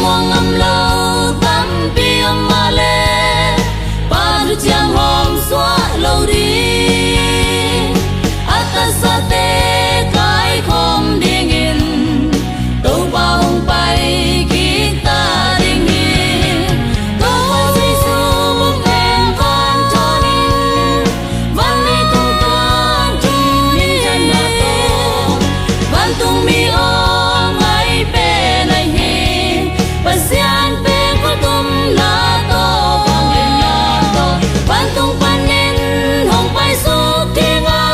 muang ngam lâu tâm pi mà lệ pa du chiang hom xóa lâu đi sa te kai khom ding in to ba hong pai ki ta ding hi to si su bum em con cho ni van ni tung tuan chung ni chan na to van tung mi o ngai pe nai hi pasian pe ko tum na to wang len na to van tung pan nen hong pai su ting a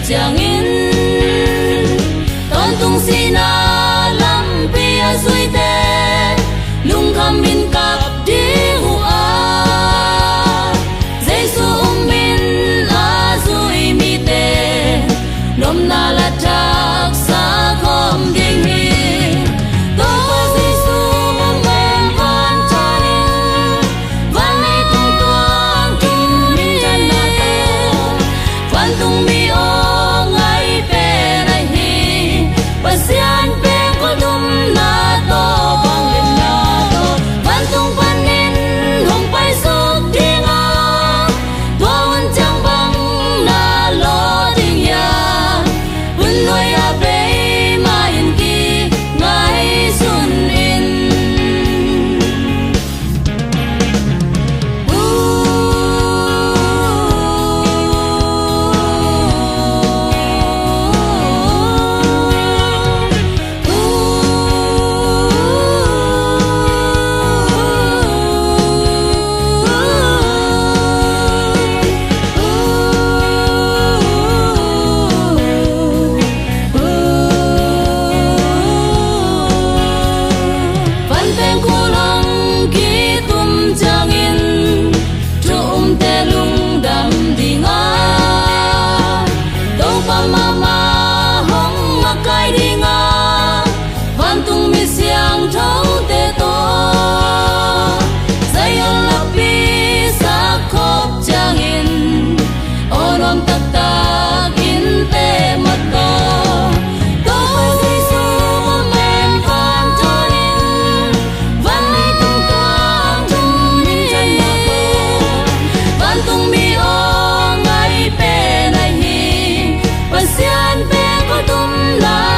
chẳng in ton tung si na lam pia suy te lung kham min kap di hu a Giêsu min a suy mi te nom na la tak sa khom ding hi to Giêsu mong em con cho ni van ni tung tuang chung min chan na to van tung mi o pasian pe ko dum na to bang lim na to van tung pan nen hong pai su ting a tuan chang bang na lo ding ya un loi a pe ma in ki ngai sun in pasian pe ko tum la